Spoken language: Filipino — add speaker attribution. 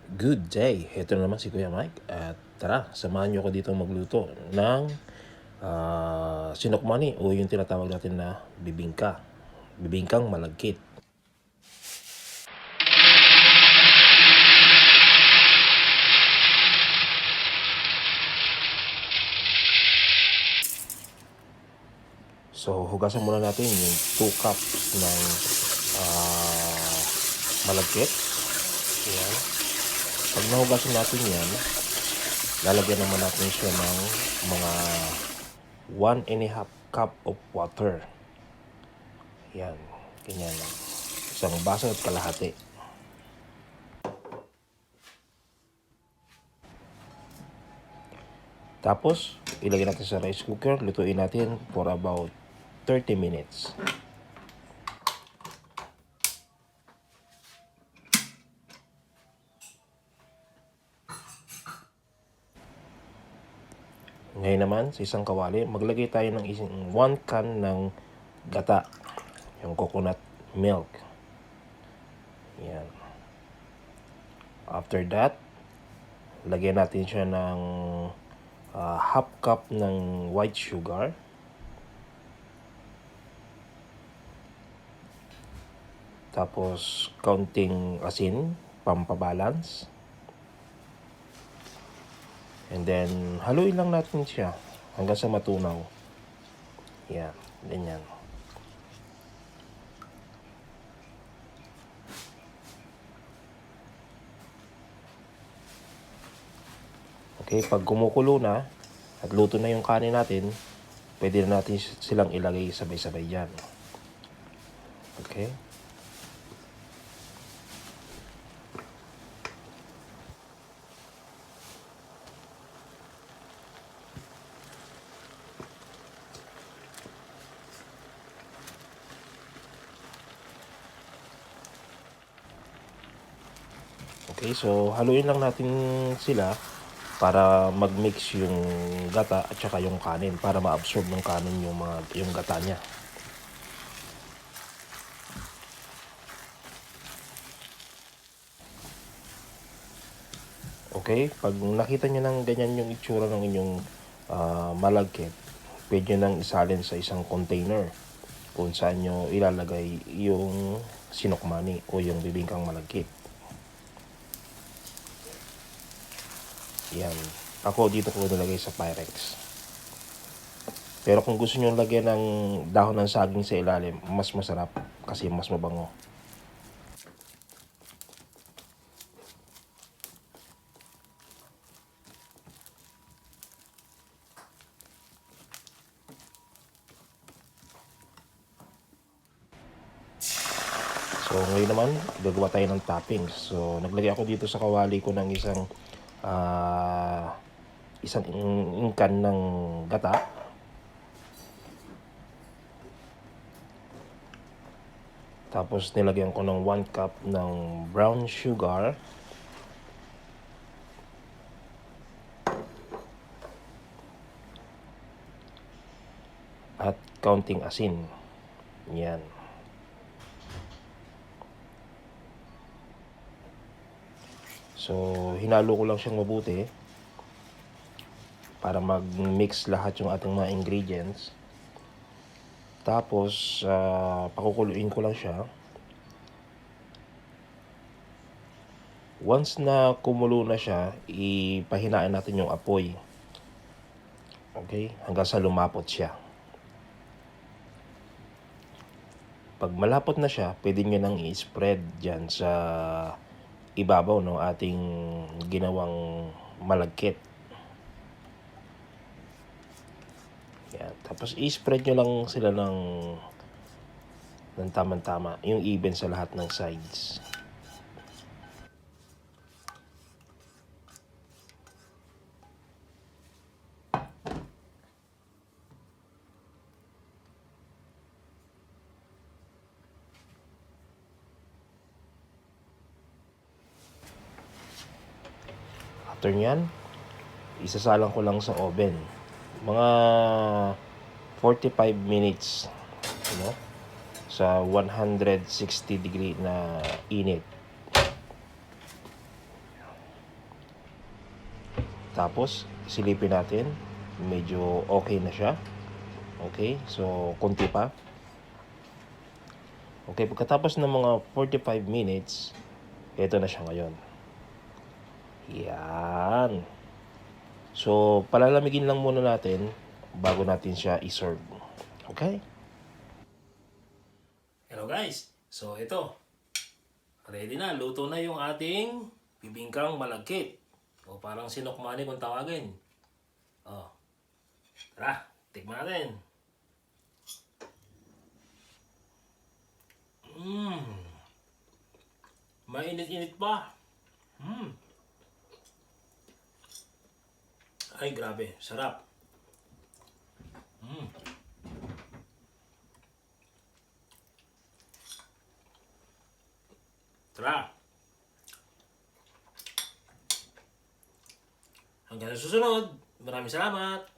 Speaker 1: Good day! Ito na naman si Kuya Mike at tara, samahan niyo ako dito magluto ng sinokmani o yung tinatawag natin na bibingka. Bibingkang malagkit. So, hugasan muna natin yung 2 cups ng malagkit. Ayan. Pag nahugasan natin yan, lalagyan naman natin siya ng mga 1½ cup of water. Yan, ganyan lang. Isang baso at kalahati. Tapos, ilagay natin sa rice cooker. Lutuin natin for about 30 minutes. Ngayon naman, sa isang kawali, maglagay tayo ng 1 can ng gata. Yung coconut milk. Yan. After that, lagyan natin siya ng ½ cup ng white sugar. Tapos, kaunting asin, pampabalance. And then, haluin lang natin siya hanggang sa matunaw. Yan, ganyan. Okay, pag kumukulo na at luto na yung kanin natin, pwede na natin silang ilagay sabay-sabay dyan. Okay. Okay, so haluin lang natin sila para mag-mix yung gata at saka yung kanin para ma-absorb ng kanin yung gata niya. Okay, pag nakita niyo ng ganyan yung itsura ng inyong malagkit, pwede nyo nang isalin sa isang container kung saan nyo ilalagay yung sinokmani o yung bibingkang malagkit. Yan. Ako dito ko nilagay sa Pyrex. Pero kung gusto nyo lagyan ng dahon ng saging sa ilalim, mas masarap kasi mas mabango. So ngayon naman, gagawa tayo ng toppings. So naglagay ako dito sa kawali ko ng isang ingkan ng gata. Tapos nilagyan ko ng 1 cup ng brown sugar. At kaunting asin. Yan. So, hinalo ko lang siyang mabuti para mag-mix lahat yung ating mga ingredients. Tapos, pakukuluin ko lang siya. Once na kumulo na siya, ipahinaan natin yung apoy. Okay? Hanggang sa lumapot siya. Pag malapot na siya, pwede nyo nang i-spread dyan sa ibabaw ng ating ginawang malagkit. Yan. Tapos i-spread nyo lang sila ng tamang-tama, yung even sa lahat ng sides. After nyan, isasalang ko lang sa oven. Mga 45 minutes, sa 160 degree na init. Tapos, silipin natin. Medyo okay na siya. Okay, so konti pa. Okay, pagkatapos ng mga 45 minutes, ito na siya ngayon. Yan. So, palalamigin lang muna natin bago natin siya i-serve. Okay? Hello guys. So, ito. Ready na. Luto na yung ating bibingkang malagkit. O parang sinokmani kung tawagin. O. Tara, tikman natin. Mainit-init pa. Ay, grabe. Sarap. Tara. Hanggang sa susunod. Maraming salamat.